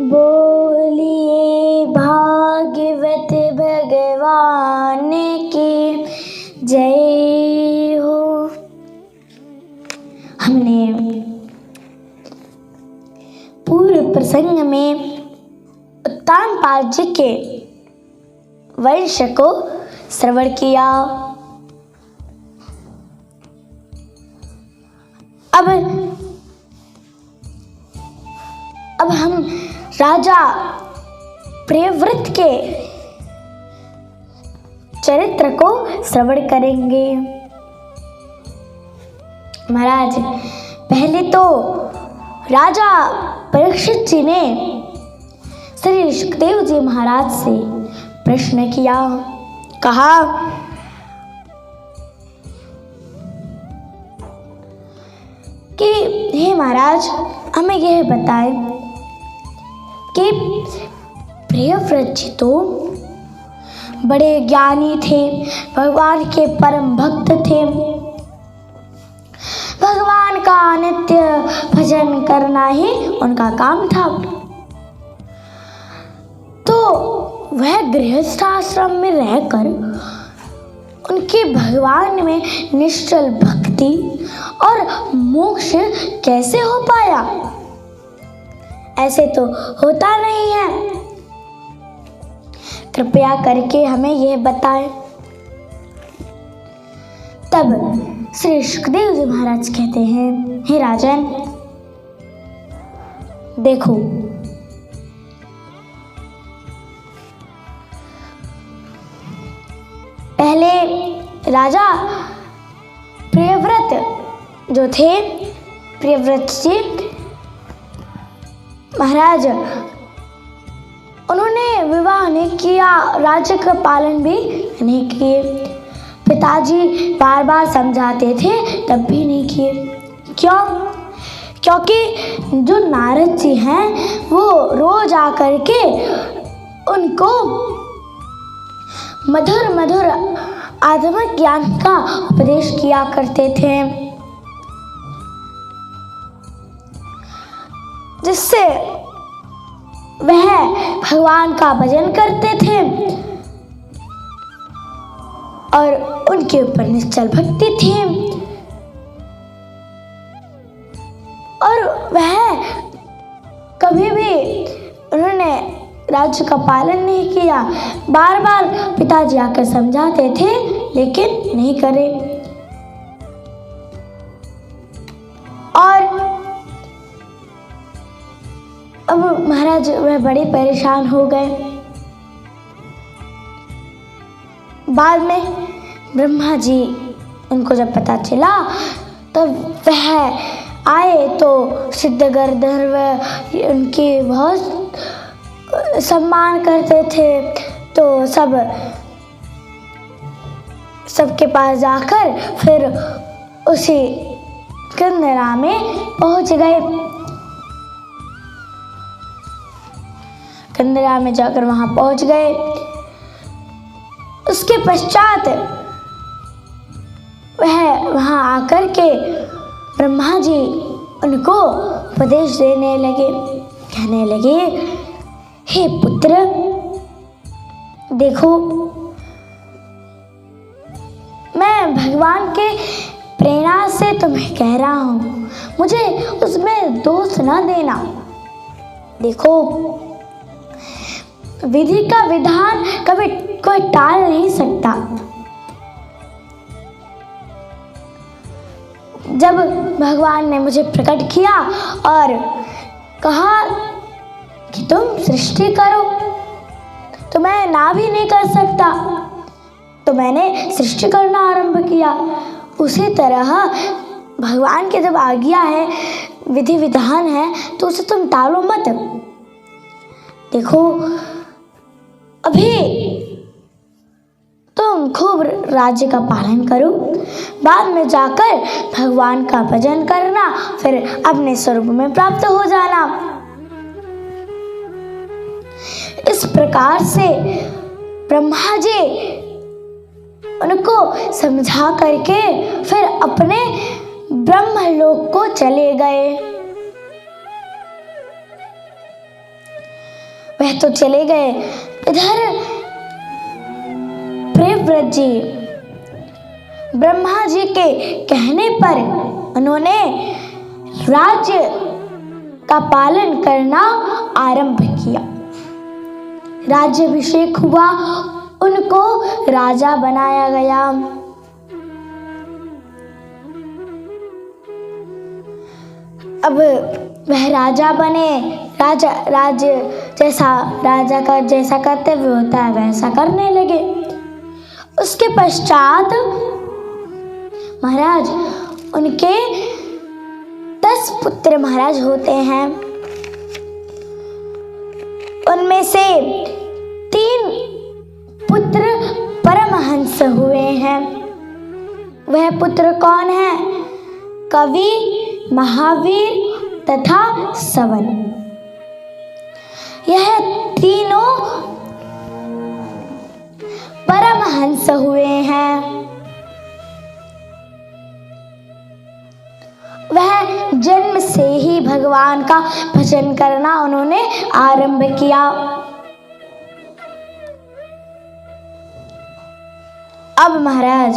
बोलिए भागवत भगवान की जय हो। हमने पूर्व प्रसंग में उत्तानपाद जी के वंश को श्रवण किया। अब हम राजा प्रियव्रत के चरित्र को श्रवण करेंगे। महाराज, पहले तो राजा परीक्षित जी ने श्री सुखदेव जी महाराज से प्रश्न किया। कहा, कि हे महाराज, हमें यह बताएं कि प्रियव्रत जी तो बड़े ज्ञानी थे, भगवान के परम भक्त थे, भगवान का नित्य भजन करना ही उनका काम था। तो वह गृहस्थ आश्रम में रहकर उनके भगवान में निश्चल भक्ति और मोक्ष कैसे हो पाया? ऐसे तो होता नहीं है। कृपया करके हमें यह बताएं। तब श्री सुखदेव जी महाराज कहते हैं, हे राजन, देखो, पहले राजा प्रियव्रत जो थे, प्रियव्रत जी महाराज, उन्होंने विवाह नहीं किया, राज्य का पालन भी नहीं किए। पिताजी बार बार समझाते थे, तब भी नहीं किए। क्यों? क्योंकि जो नारद जी हैं वो रोज आकर के उनको मधुर मधुर आध्यात्मिक ज्ञान का उपदेश किया करते थे, जिससे वह भगवान का भजन करते थे और उनके ऊपर निश्चल भक्ति थी। और वह कभी भी उन्होंने राज्य का पालन नहीं किया। बार बार पिताजी आकर समझाते थे, लेकिन नहीं करे। और अब महाराज वह बड़े परेशान हो गए। बाद में ब्रह्मा जी उनको जब पता चला, तब वह आए तो सिद्ध गंधर्व उनके बहुत सम्मान करते थे। तो सबके पास जाकर फिर उसी कंदरा में पहुंच गए। कंदरा में जाकर वहां पहुंच गए। उसके पश्चात वह वहां आकर के ब्रह्मा जी उनको उपदेश देने लगे। कहने लगे, हे पुत्र, देखो, मैं भगवान के प्रेरणा से तुम्हें कह रहा हूँ, मुझे उसमें दोष न देना। देखो, विधि का विधान कभी कोई टाल नहीं सकता। जब भगवान ने मुझे प्रकट किया और कहा कि तुम सृष्टि करो, तो मैं ना भी नहीं कर सकता, तो मैंने सृष्टि करना आरंभ किया। उसी तरह भगवान की जब आज्ञा है, विधि विधान है, तो उसे तुम टालो मत। देखो, अभी तुम खूब राज्य का पालन करो, बाद में जाकर भगवान का भजन करना, फिर अपने स्वरूप में प्राप्त हो जाना। इस प्रकार से ब्रह्मा जी उनको समझा करके फिर अपने ब्रह्मलोक को चले गए। वह तो चले गए। इधर प्रियव्रत जी ब्रह्मा जी के कहने पर उन्होंने राज्य का पालन करना आरंभ किया। राज्याभिषेक हुआ, उनको राजा बनाया गया। अब वह राजा बने। राज्य राजा का जैसा कर्तव्य होता है वैसा करने लगे। उसके पश्चात महाराज उनके 10 पुत्र महाराज होते हैं। उनमें से 3 पुत्र परमहंस हुए हैं। वह पुत्र कौन है? कवि, महावीर तथा सवन। यह तीनों परमहंस हुए हैं। वह जन्म से ही भगवान का भजन करना उन्होंने आरंभ किया। अब महाराज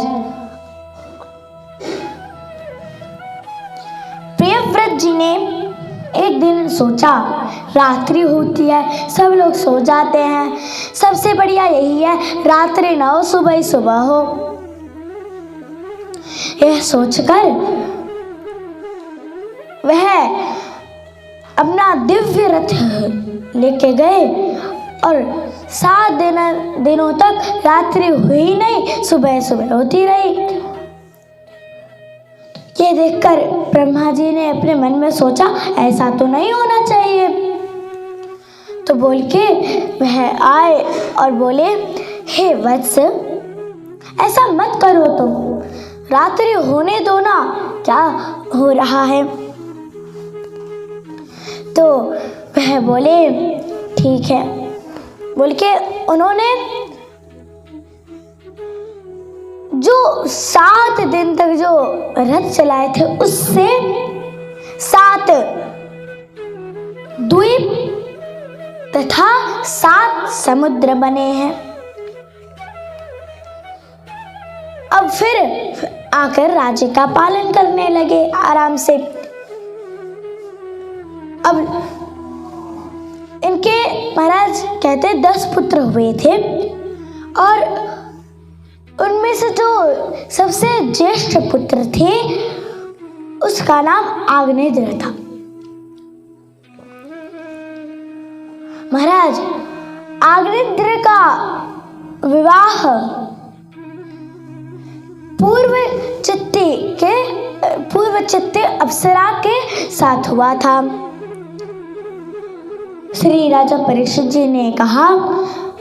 प्रियव्रत जी ने एक दिन सोचा, रात्रि होती है, सब लोग सो जाते हैं, सबसे बढ़िया यही है रात्रि ना हो, सुबह ही सुबह हो। यह सोचकर वह अपना दिव्य रथ लेके गए और 7 दिनों तक रात्रि हुई नहीं, सुबह सुबह होती रही। ये देखकर ब्रह्मा जी ने अपने मन में सोचा, ऐसा तो नहीं होना चाहिए। तो बोल के वह आए और बोले, हे वत्स, ऐसा मत करो, तो रात्रि होने दो ना, क्या हो रहा है। तो वह बोले ठीक है। बोल के उन्होंने जो 7 दिन तक जो रथ चलाए थे उससे 7 द्वीप तथा 7 समुद्र बने हैं। अब फिर आकर राज्य का पालन करने लगे आराम से। अब इनके महाराज कहते 10 पुत्र हुए थे और उनमें से जो सबसे ज्येष्ठ पुत्र थे उसका नाम आग्नेय था। महाराज आग्नेय का विवाह पूर्व चित्ते अप्सरा के साथ हुआ था। श्री राजा परीक्षित जी ने कहा,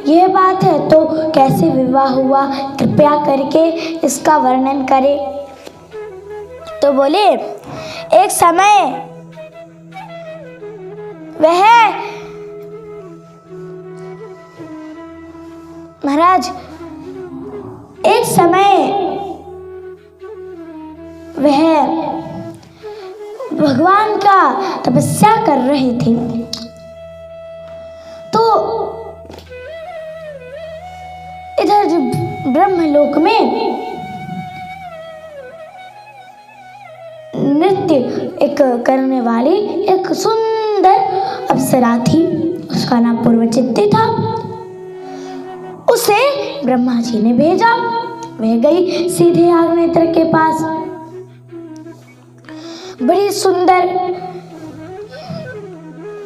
यह बात है तो कैसे विवाह हुआ, कृपया करके इसका वर्णन करें। तो बोले, एक समय वह महाराज एक समय वह भगवान का तपस्या कर रहे थे। तो इधर जो ब्रह्मलोक में नृत्य एक करने वाली एक सुंदर अप्सरा थी, उसका नाम पूर्वचित्ती था। उसे ब्रह्मा जी ने भेजा। वह गई सीधे आग्नेय के पास। बड़ी सुंदर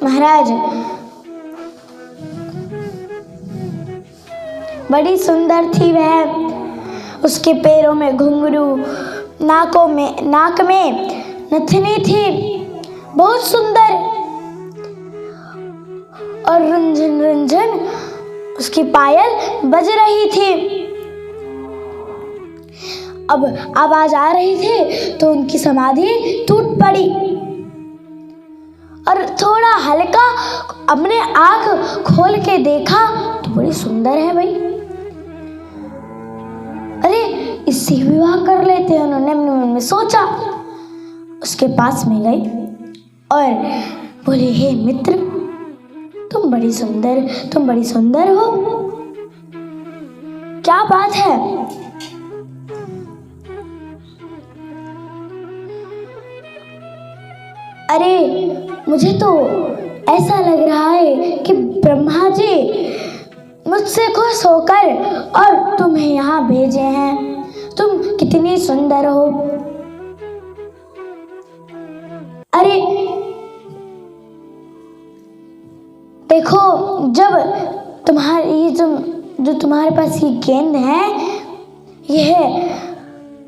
महाराज, बड़ी सुंदर थी वह। उसके पैरों में घुंघरू, नाक में नथनी थी, बहुत सुंदर। और रुंझन रुंझन उसकी पायल बज रही थी। अब आवाज आ रही थी तो उनकी समाधि टूट पड़ी और थोड़ा हल्का अपने आंख खोल के देखा तो बड़ी सुंदर है भाई। अरे इससे विवाह कर लेते हैं, उन्होंने अपने मन में सोचा। उसके पास में गई और बोले, हे मित्र, तुम बड़ी सुंदर हो। क्या बात है? अरे मुझे तो ऐसा लग रहा है कि ब्रह्मा जी मुझसे खुश होकर और तुम्हें यहाँ भेजे हैं। तुम कितनी सुंदर हो। अरे देखो, जब तुम्हारी जो तुम्हारे पास ये गेंद है, यह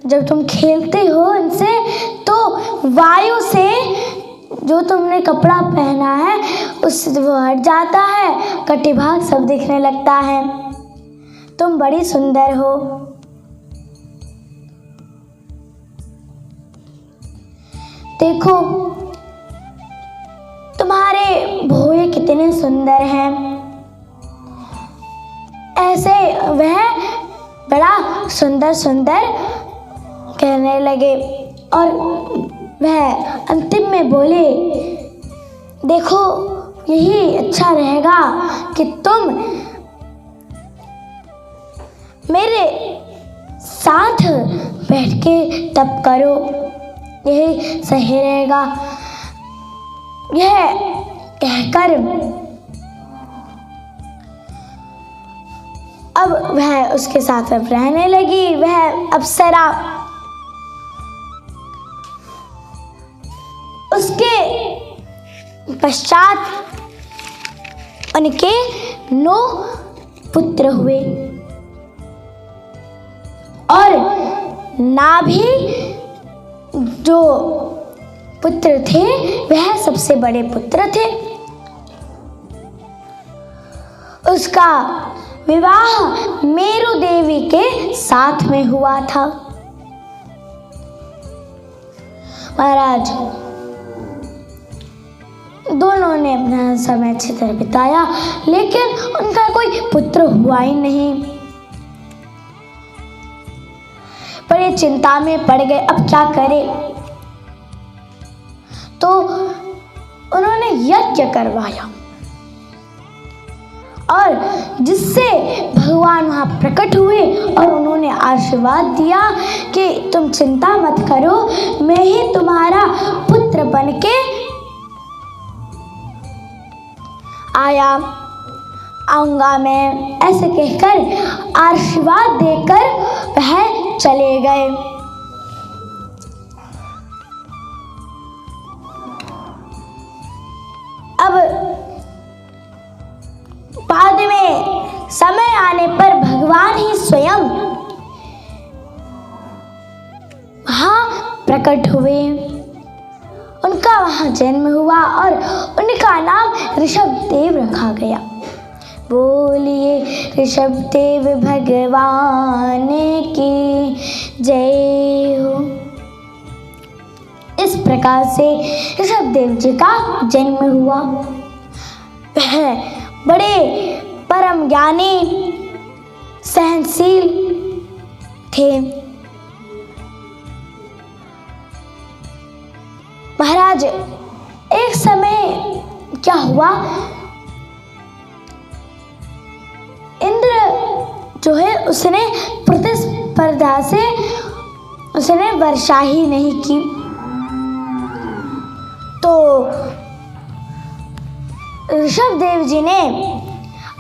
जब तुम खेलते हो इनसे तो वायु से जो तुमने कपड़ा पहना है उससे वो हट जाता है, कटिभाग सब दिखने लगता है। तुम बड़ी सुंदर हो। देखो तुम्हारे भौहें कितने सुंदर हैं। ऐसे वह बड़ा सुंदर सुंदर कहने लगे और वह अंतिम में बोले, देखो यही अच्छा रहेगा कि तुम मेरे साथ बैठ के तप करो, यही सही रहेगा। यह कहकर अब वह उसके साथ अब रहने लगी। वह अप्सरा उसके पश्चात उनके 9 पुत्र हुए और नाभि जो पुत्र थे वह सबसे बड़े पुत्र थे। उसका विवाह मेरु देवी के साथ में हुआ था। महाराज दोनों ने अपना समय अच्छी तरह बिताया, लेकिन उनका कोई पुत्र हुआ ही नहीं। बड़े चिंता में पड़ गए, अब क्या करें। तो उन्होंने यज्ञ करवाया और जिससे भगवान वहां प्रकट हुए और उन्होंने आशीर्वाद दिया कि तुम चिंता मत करो, मैं ही तुम्हारा पुत्र बनके आऊंगा मैं, ऐसे कहकर आशीर्वाद देकर वह चले गए। अब बाद में समय आने पर भगवान ही स्वयं वहां प्रकट हुए। उनका वहां जन्म हुआ और उनका नाम ऋषभदेव रखा गया। बोलिए ऋषभदेव भगवान की जय हो। इस प्रकार से ऋषभदेव जी का जन्म हुआ। वह बड़े परम ज्ञानी सहनशील थे। महाराज एक समय क्या हुआ, इंद्र जो है उसने प्रतिस्पर्धा से उसने वर्षा ही नहीं की। तो ऋषभदेव जी ने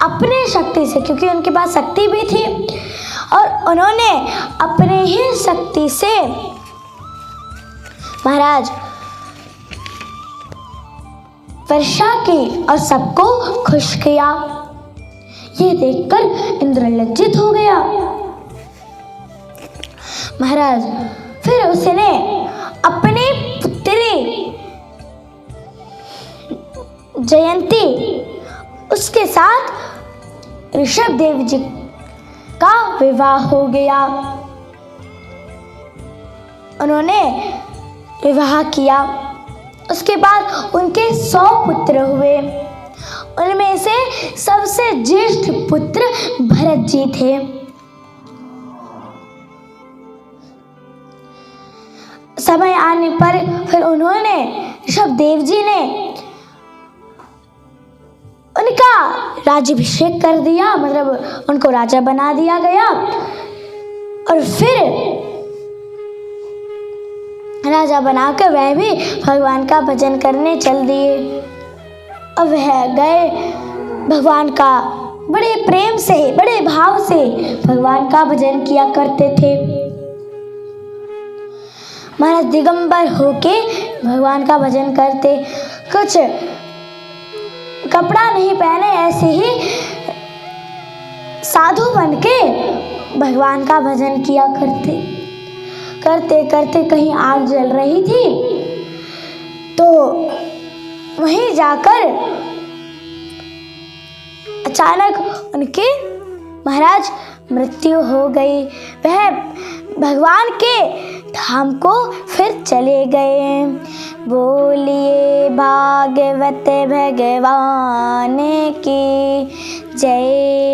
अपने शक्ति से, क्योंकि उनके पास शक्ति भी थी, और उन्होंने अपने ही शक्ति से महाराज वर्षा की और सबको खुश किया। ये देखकर इंद्र लज्जित हो गया। महाराज फिर उसने अपनी पुत्री जयंती उसके साथ ऋषभदेव जी का विवाह हो गया। उन्होंने विवाह किया। उसके बाद उनके 100 पुत्र हुए। उनमें से सबसे ज्येष्ठ पुत्र भरत जी थे। समय आने पर फिर उन्होंने ऋषभदेव जी ने उनका राज्याभिषेक कर दिया, मतलब उनको राजा बना दिया गया। और फिर राजा बनाकर वह भी भगवान का भजन करने चल दिए। अब वह गए भगवान का बड़े प्रेम से, बड़े भाव से भगवान का भजन किया करते थे। महाराज दिगंबर होके भगवान का भजन करते, कुछ कपड़ा नहीं पहने, ऐसे ही साधु बनके भगवान का भजन किया करते। करते करते कहीं आग जल रही थी, तो वहीं जाकर अचानक उनके महाराज मृत्यु हो गई। वह भगवान के धाम को फिर चले गए। बोलिए भागवत भगवान की जय।